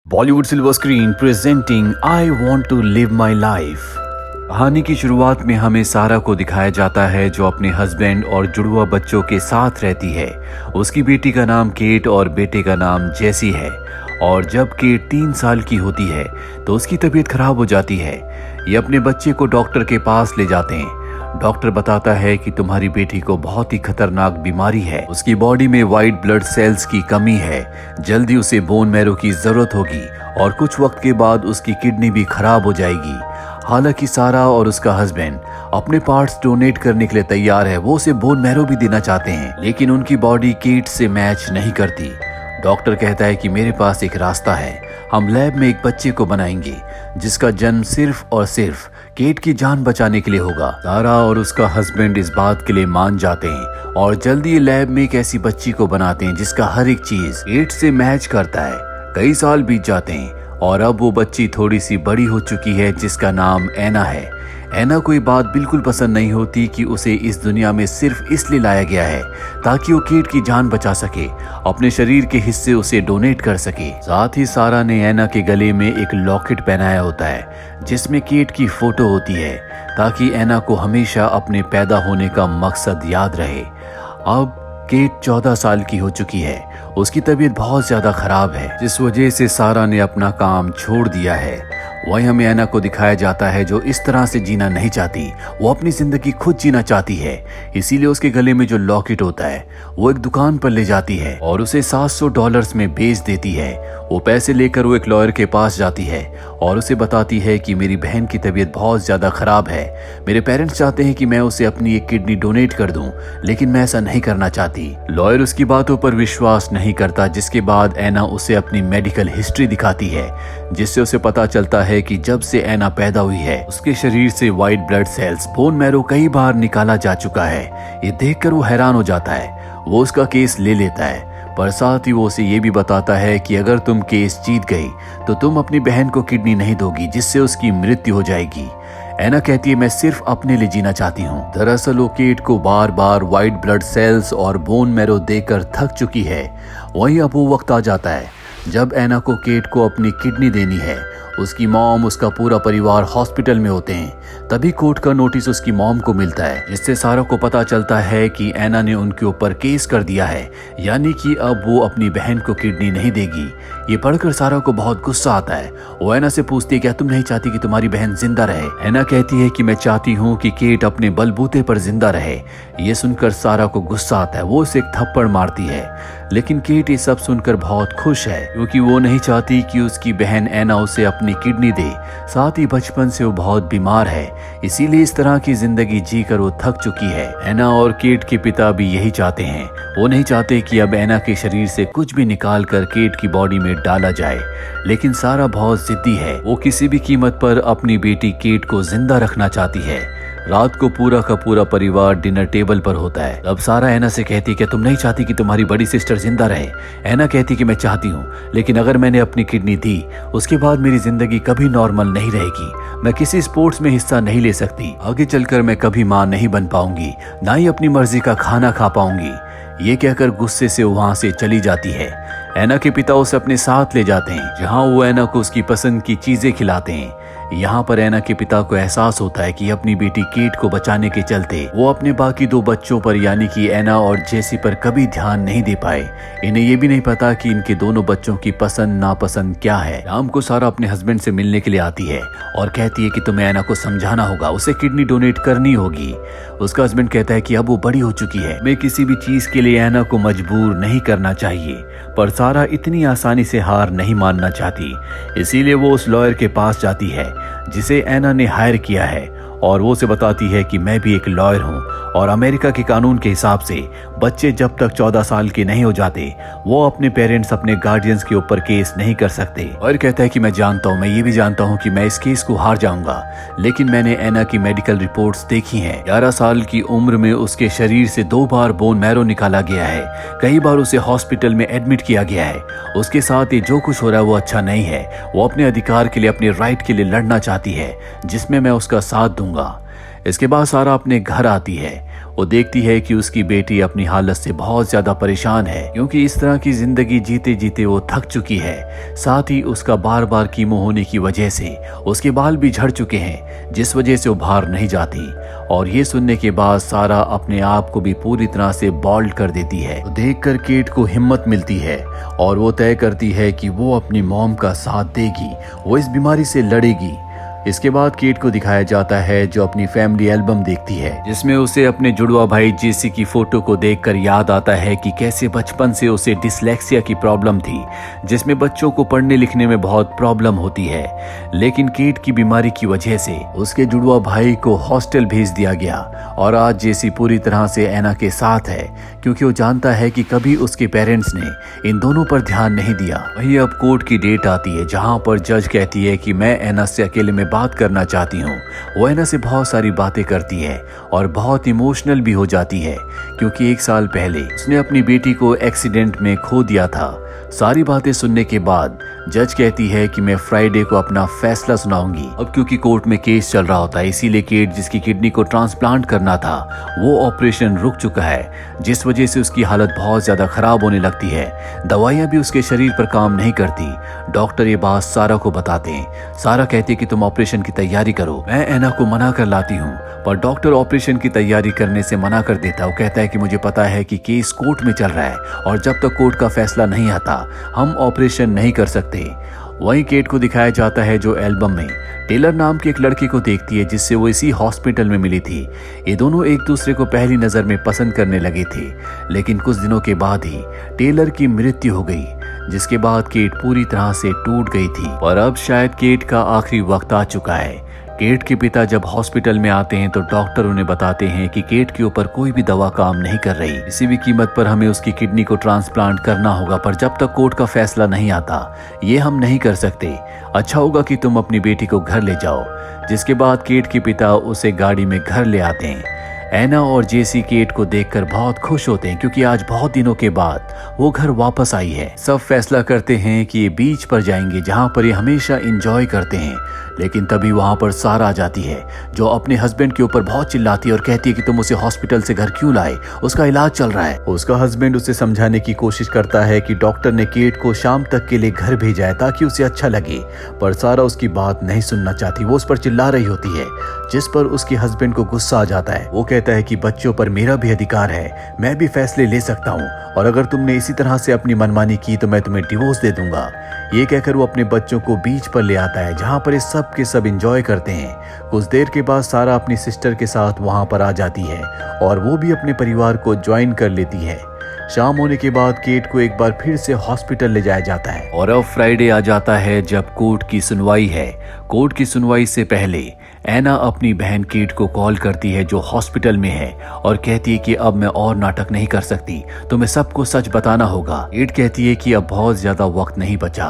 Bollywood silver screen presenting I want to live my life. कहानी की शुरुआत में हमें सारा को दिखाया जाता है जो अपने हस्बैंड और जुड़वा बच्चों के साथ रहती है। उसकी बेटी का नाम केट और बेटे का नाम जेसी है। और जब केट 3 साल की होती है तो उसकी तबीयत खराब हो जाती है। ये अपने बच्चे को डॉक्टर के पास ले जाते हैं। डॉक्टर बताता है कि तुम्हारी बेटी को बहुत ही खतरनाक बीमारी है। उसकी बॉडी में व्हाइट ब्लड सेल्स की कमी है। जल्दी उसे बोन मैरो की जरूरत होगी और कुछ वक्त के बाद उसकी किडनी भी खराब हो जाएगी। हालांकि सारा और उसका हस्बैंड अपने पार्ट्स डोनेट करने के लिए तैयार है। वो उसे बोन मैरो भी देना चाहते हैं, लेकिन उनकी बॉडी केट से मैच नहीं करती। डॉक्टर कहता है कि मेरे पास एक रास्ता है। हम लैब में एक बच्चे को बनाएंगे जिसका जन्म सिर्फ और सिर्फ केट की जान बचाने के लिए होगा। सारा और उसका हस्बैंड इस बात के लिए मान जाते हैं और जल्दी लैब में एक ऐसी बच्ची को बनाते हैं जिसका हर एक चीज केट से मैच करता है। कई साल बीत जाते हैं और अब वो बच्ची थोड़ी सी बड़ी हो चुकी है जिसका नाम एना है। एना को ये बात बिल्कुल पसंद नहीं होती कि उसे इस दुनिया में सिर्फ इसलिए लाया गया है ताकि वो केट की जान बचा सके, अपने शरीर के हिस्से उसे डोनेट कर सके। साथ ही सारा ने एना के गले में एक लॉकेट पहनाया होता है जिसमें केट की फोटो होती है ताकि एना को हमेशा अपने पैदा होने का मकसद याद रहे। अब केट 14 साल की हो चुकी है। उसकी तबीयत बहुत ज्यादा खराब है जिस वजह से सारा ने अपना काम छोड़ दिया है। वहीं हमें एना को दिखाया जाता है जो इस तरह से जीना नहीं चाहती। वो अपनी जिंदगी खुद जीना चाहती है। इसीलिए उसके गले में जो लॉकेट होता है वो एक दुकान पर ले जाती है और उसे $700 में बेच देती है। वो पैसे लेकर वो एक लॉयर के पास जाती है और उसे बताती है कि मेरी बहन की तबीयत बहुत ज्यादा खराब है। मेरे पेरेंट्स चाहते हैं कि मैं उसे अपनी एक किडनी डोनेट कर दूं, लेकिन मैं ऐसा नहीं करना चाहती। लॉयर उसकी बातों पर विश्वास नहीं करता, जिसके बाद एना उसे अपनी मेडिकल हिस्ट्री दिखाती है जिससे उसे पता चलता है कि जब से एना पैदा हुई है उसके शरीर से white blood cells bone marrow कई बार निकाला जा चुका है। ये देखकर वो हैरान हो जाता है। वो उसका केस ले लेता है, पर साथ ही वो उसे ये भी बताता है कि अगर तुम केस जीत गई तो तुम अपनी बहन को किडनी नहीं दोगी जिससे उसकी मृत्यु हो जाएगी। एना कहती है मैं सिर्फ अपने लिए जीना चाहती हूँ। दरअसल वो केट को बार बार व्हाइट ब्लड सेल्स और बोन मैरो देकर थक चुकी है। वहीं अब वो वक्त आ जाता है जब एना को केट को अपनी किडनी देनी है। उसकी मॉम, उसका पूरा परिवार हॉस्पिटल में होते हैं। तभी कोर्ट का नोटिस उसकी मॉम को मिलता है जिससे सारा को पता चलता है कि एना ने उनके ऊपर केस कर दिया है, यानी कि अब वो अपनी बहन को किडनी नहीं देगी। ये पढ़कर सारा को बहुत गुस्सा आता है। वो एना से पूछती है क्या तुम नहीं चाहती कि तुम्हारी बहन जिंदा रहे। एना कहती है कि मैं चाहती हूँ कि केट अपने बलबूते पर जिंदा रहे। ये सुनकर सारा को गुस्सा आता है। वो उसे एक थप्पड़ मारती है, लेकिन केट ये सब सुनकर बहुत खुश है क्योंकि वो नहीं चाहती कि उसकी बहन एना उसे अपनी किडनी दे। साथ ही बचपन से वो बहुत बीमार है, इसीलिए इस तरह की जिंदगी जीकर वो थक चुकी है। एना और केट के पिता भी यही चाहते हैं। वो नहीं चाहते कि अब एना के शरीर से कुछ भी निकाल कर केट की बॉडी में डाला जाए, लेकिन सारा बहुत जिद्दी है। वो किसी भी कीमत पर अपनी बेटी केट को जिंदा रखना चाहती है। रात को पूरा का पूरा परिवार डिनर टेबल पर होता है। अब सारा एना से कहती है कि तुम नहीं चाहती कि तुम्हारी बड़ी सिस्टर जिंदा रहे। एना कहती कि मैं चाहती हूँ, लेकिन अगर मैंने अपनी किडनी दी उसके बाद मेरी जिंदगी कभी नॉर्मल नहीं रहेगी। मैं किसी स्पोर्ट्स में हिस्सा नहीं ले सकती। आगे चलकर मैं कभी माँ नहीं बन पाऊंगी, ना ही अपनी मर्जी का खाना खा पाऊंगी। ये कहकर गुस्से से वहां से चली जाती है। एना के पिता उसे अपने साथ ले जाते हैं जहां वो एना को उसकी पसंद की चीजें खिलाते हैं। यहाँ पर एना के पिता को एहसास होता है कि अपनी बेटी केट को बचाने के चलते वो अपने बाकी 2 बच्चों पर यानी कि एना और जेसी पर कभी ध्यान नहीं दे पाए। इन्हें ये भी नहीं पता कि इनके दोनों बच्चों की पसंद नापसंद क्या है। शाम को सारा अपने हस्बैंड से मिलने के लिए आती है और कहती है कि तुम्हें एना को समझाना होगा, उसे किडनी डोनेट करनी होगी। उसका हस्बैंड कहता है कि अब वो बड़ी हो चुकी है, मैं किसी भी चीज के लिए एना को मजबूर नहीं करना चाहिए। पर सारा इतनी आसानी से हार नहीं मानना चाहती, इसीलिए वो उस लॉयर के पास जाती है जिसे एना ने हायर किया है और वो उसे बताती है कि मैं भी एक लॉयर हूँ और अमेरिका के कानून के हिसाब से बच्चे जब तक 14 साल के नहीं हो जाते वो अपने पेरेंट्स, अपने गार्डियंस के ऊपर केस नहीं कर सकते। लॉयर कहता है कि मैं जानता हूँ, मैं ये भी जानता हूँ कि मैं इस केस को हार जाऊंगा, लेकिन मैंने एना की मेडिकल रिपोर्ट्स देखी हैं। 11 साल की उम्र में उसके शरीर से 2 बार बोन मैरो निकाला गया है। कई बार उसे हॉस्पिटल में एडमिट किया गया है। उसके साथ ही जो कुछ हो रहा है वो अच्छा नहीं है। वो अपने अधिकार के लिए, अपने राइट के लिए लड़ना चाहती है जिसमें मैं उसका साथ दूंगा। इसके बाद सारा अपने घर आती है। वो देखती है कि उसकी बेटी अपनी हालत से बहुत ज्यादा परेशान है, क्योंकि इस तरह की जिंदगी जीते जीते वो थक चुकी है। साथ ही उसका बार बार कीमो होने की वजह से उसके बाल भी झड़ चुके हैं, जिस वजह से वो बाहर नहीं जाती। और ये सुनने के बाद सारा अपने आप को भी पूरी तरह से बॉल्ड कर देती है। तो देखकर केट को हिम्मत मिलती है और वो तय करती है कि वो अपनी मॉम का साथ देगी, वो इस बीमारी से लड़ेगी। इसके बाद केट को दिखाया जाता है जो अपनी फैमिली एल्बम देखती है, जिसमें उसे अपने जुड़वा भाई जेसी की फोटो को देखकर याद आता है कि कैसे बचपन से उसे डिसलेक्सिया की प्रॉब्लम थी, जिसमें बच्चों को पढ़ने लिखने में बहुत प्रॉब्लम होती है। लेकिन केट की बीमारी की वजह से उसके जुड़वा भाई को हॉस्टल भेज दिया गया और आज जेसी पूरी तरह से एना के साथ है, क्योंकि वो जानता है कि कभी उसके पेरेंट्स ने इन दोनों पर ध्यान नहीं दिया। वहीं अब कोर्ट की डेट आती है जहां पर जज कहती है कि मैं एना से अकेले में बात करना चाहती हूँ। वो एना से बहुत सारी बातें करती है और बहुत इमोशनल भी हो जाती है, क्योंकि 1 साल पहले उसने अपनी बेटी को एक्सीडेंट में खो दिया था। सारी बातें सुनने के बाद जज कहती है कि मैं फ्राइडे को अपना फैसला सुनाऊंगी। अब क्योंकि कोर्ट में केस चल रहा होता है, इसीलिए केट जिसकी किडनी को ट्रांसप्लांट करना था वो ऑपरेशन रुक चुका है, जिस वजह से उसकी हालत बहुत ज्यादा खराब होने लगती है। दवाइयां भी उसके शरीर पर काम नहीं करती। डॉक्टर ये बात सारा को बताते हैं। सारा कहती है कि तुम ऑपरेशन की तैयारी करो। मैं एना को मना कर लाती हूँ, पर डॉक्टर ऑपरेशन की तैयारी करने से मना कर देता है। वो कहता है कि मुझे पता है कि केस कोर्ट में चल रहा है और जब तक कोर्ट का फैसला नहीं आता हम ऑपरेशन नहीं कर सकते। वहीं केट को दिखाया जाता है जो एल्बम में टेलर नाम के एक लड़के को देखती है, जिससे वो इसी हॉस्पिटल में मिली थी। ये दोनों एक दूसरे को पहली नजर में पसंद करने लगे थे, लेकिन कुछ दिनों के बाद ही टेलर की मृत्यु हो गई, जिसके बाद केट पूरी तरह से टूट गई थी। और अब शायद केट का आखिरी वक्त आ चुका है। केट के पिता जब हॉस्पिटल में आते हैं तो डॉक्टर उन्हें बताते हैं कि केट के ऊपर कोई भी दवा काम नहीं कर रही, किसी भी कीमत पर हमें उसकी किडनी को ट्रांसप्लांट करना होगा, पर जब तक कोर्ट का फैसला नहीं आता ये हम नहीं कर सकते। अच्छा होगा कि तुम अपनी बेटी को घर ले जाओ। जिसके बाद केट के पिता उसे गाड़ी में घर ले आते हैं। एना और जेसी केट को देखकर बहुत खुश होते हैं, क्योंकि आज बहुत दिनों के बाद वो घर वापस आई है। सब फैसला करते हैं कि ये बीच पर जाएंगे जहां पर ये हमेशा एंजॉय करते हैं। लेकिन तभी वहां पर सारा आ जाती है, जो अपने हस्बैंड के ऊपर बहुत चिल्लाती है और कहती है कि तुम उसे हॉस्पिटल से घर क्यों लाए, उसका इलाज चल रहा है। उसका हस्बैंड उसे समझाने की कोशिश करता है कि डॉक्टर ने केट को शाम तक के लिए घर भेजा है ताकि उसे अच्छा लगे, पर सारा उसकी बात नहीं सुनना चाहती। वो उस पर चिल्ला रही होती है, जिस पर उसके हस्बैंड को गुस्सा आ जाता है। वो कहता है कि बच्चों पर मेरा भी अधिकार है, मैं भी फैसले ले सकता हूँ, और अगर तुमने इसी तरह से अपनी मनमानी की तो मैं तुम्हें डिवोर्स दे दूंगा। ये कहकर वो अपने बच्चों को बीच पर ले आता है, जहाँ पर ये सब के सब एंजॉय करते हैं। कुछ देर के बाद सारा अपनी सिस्टर के साथ वहां पर आ जाती है और वो भी अपने परिवार को ज्वाइन कर लेती है। शाम होने के बाद केट को एक बार फिर से हॉस्पिटल ले जाया जाता है और अब फ्राइडे आ जाता है जब कोर्ट की सुनवाई है। कोर्ट की सुनवाई से पहले एना अपनी बहन केट को कॉल करती है जो हॉस्पिटल में है और कहती है कि अब मैं और नाटक नहीं कर सकती, तुम्हें सबको सच बताना होगा। केट कहती है कि अब बहुत ज्यादा वक्त नहीं बचा।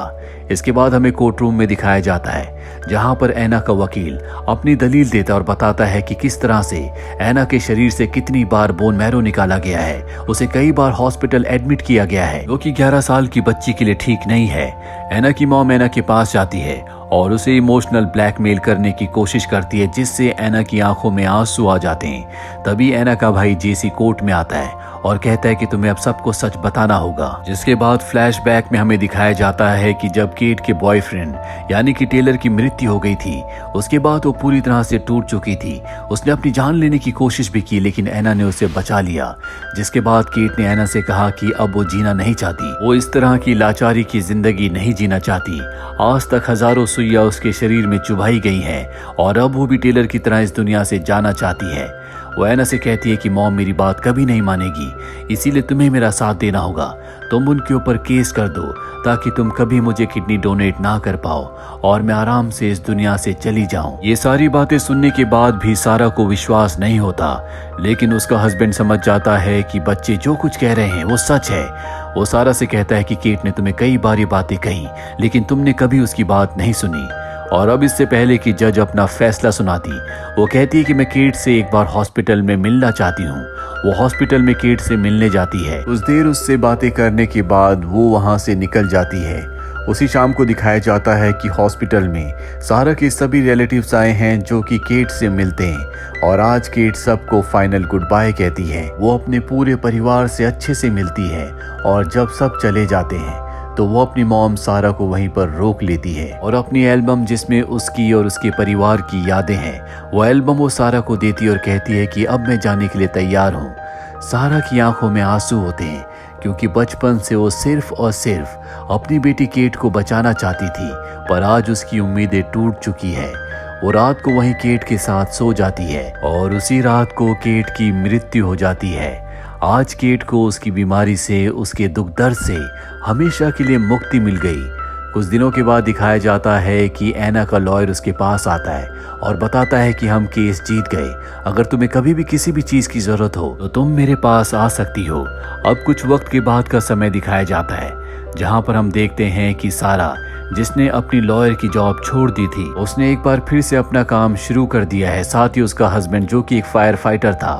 इसके बाद हमें कोर्ट रूम में दिखाया जाता है जहां पर एना का वकील अपनी दलील देता और बताता है कि किस तरह से एना के शरीर से कितनी बार बोन मैरो निकाला गया है, उसे कई बार हॉस्पिटल एडमिट किया गया है, जो कि 11 साल की बच्ची के लिए ठीक नहीं है। एना की मॉम एना के पास जाती है और उसे इमोशनल ब्लैकमेल करने की कोशिश करती है, जिससे एना की आंखों में आंसू आ जाते हैं। तभी एना का भाई जेसी कोर्ट में आता है और कहता है कि तुम्हें अब सबको सच बताना होगा। जिसके बाद फ्लैशबैक में हमें दिखाया जाता है कि जब केट के बॉयफ्रेंड यानी कि टेलर की मृत्यु हो गई थी, उसके बाद वो पूरी तरह से टूट चुकी थी। उसने अपनी जान लेने की कोशिश भी की, लेकिन एना ने उसे बचा लिया। जिसके बाद केट ने एना से कहा कि अब वो जीना नहीं चाहती, वो इस तरह की लाचारी की जिंदगी नहीं जीना चाहती। आज तक हजारों सुइयां उसके शरीर में चुभाई गई हैं और अब वो भी टेलर की तरह इस दुनिया से जाना चाहती है। वो एना से कहती है कि मॉम मेरी बात कभी नहीं मानेगी, इसीलिए तुम्हें मेरा साथ देना होगा। तुम उनके ऊपर केस कर दो ताकि तुम कभी मुझे किडनी डोनेट ना कर पाओ और मैं आराम से इस दुनिया से चली जाऊं। ये सारी बातें सुनने के बाद भी सारा को विश्वास नहीं होता, लेकिन उसका हस्बैंड समझ जाता है कि बच्चे जो कुछ कह रहे हैं वो सच है। वो सारा से कहता है कि केट ने तुम्हें कई बार ये बातें कही, लेकिन तुमने कभी उसकी बात नहीं सुनी। और अब इससे पहले कि जज अपना फैसला सुनाती, वो कहती है कि मैं केट से एक बार हॉस्पिटल में मिलना चाहती हूँ। वो हॉस्पिटल में केट से मिलने जाती है। कुछ देर उससे बातें करने के बाद वो वहाँ से निकल जाती है। उसी शाम को दिखाया जाता है कि हॉस्पिटल में सारा के सभी रिलेटिव्स आए हैं जो कि केट से मिलते हैं और आज केट सबको फाइनल गुड बाय कहती है। वो अपने पूरे परिवार से अच्छे से मिलती है और जब सब चले जाते हैं तो वो अपनी मॉम सारा को वहीं पर रोक लेती है और अपनी एल्बम जिसमें उसकी और उसके परिवार की यादें हैं वो एल्बम वो सारा को देती है और कहती है कि अब मैं जाने के लिए तैयार हूँ। सारा की आंखों में आंसू होते हैं क्योंकि बचपन से वो सिर्फ और सिर्फ अपनी बेटी केट को बचाना चाहती थी, पर आज उसकी उम्मीदें टूट चुकी है। वो रात को वहीं केट के साथ सो जाती है और उसी रात को केट की मृत्यु हो जाती है। आज केट को उसकी बीमारी से, उसके दुख दर्द से हमेशा के लिए मुक्ति मिल गई। कुछ दिनों के बाद दिखाया जाता है कि एना का लॉयर उसके पास आता है और बताता है कि हम केस जीत गए, अगर तुम्हें कभी भी किसी भी चीज की जरूरत हो तो तुम मेरे पास आ सकती हो। अब कुछ वक्त के बाद का समय दिखाया जाता है जहां पर हम देखते हैं कि सारा, जिसने अपनी लॉयर की जॉब छोड़ दी थी, उसने एक बार फिर से अपना काम शुरू कर दिया है। साथ ही उसका हस्बैंड जो कि एक फायर फाइटर था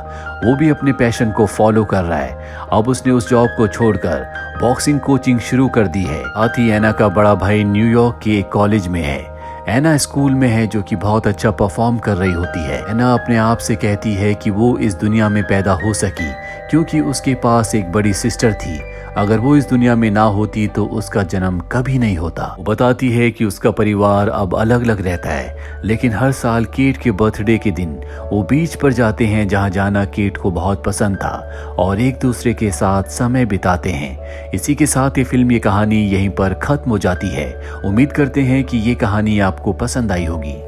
वो भी अपने पैशन को फॉलो कर रहा है। अब उसने उस जॉब को छोड़कर बॉक्सिंग कोचिंग शुरू कर दी है। साथ ही एना का बड़ा भाई न्यूयॉर्क के एक कॉलेज में है। एना स्कूल में है जो कि बहुत अच्छा परफॉर्म कर रही होती है। एना अपने आप से कहती है कि वो इस दुनिया में पैदा हो सकी क्योंकि उसके पास एक बड़ी सिस्टर थी। अगर वो इस दुनिया में ना होती तो उसका जन्म कभी नहीं होता। वो बताती है कि उसका परिवार अब अलग अलग रहता है, लेकिन हर साल केट के बर्थडे के दिन वो बीच पर जाते हैं जहां जाना केट को बहुत पसंद था और एक दूसरे के साथ समय बिताते हैं। इसी के साथ ये फिल्म, ये कहानी यहीं पर खत्म हो जाती है। उम्मीद करते हैं कि ये कहानी आपको पसंद आई होगी।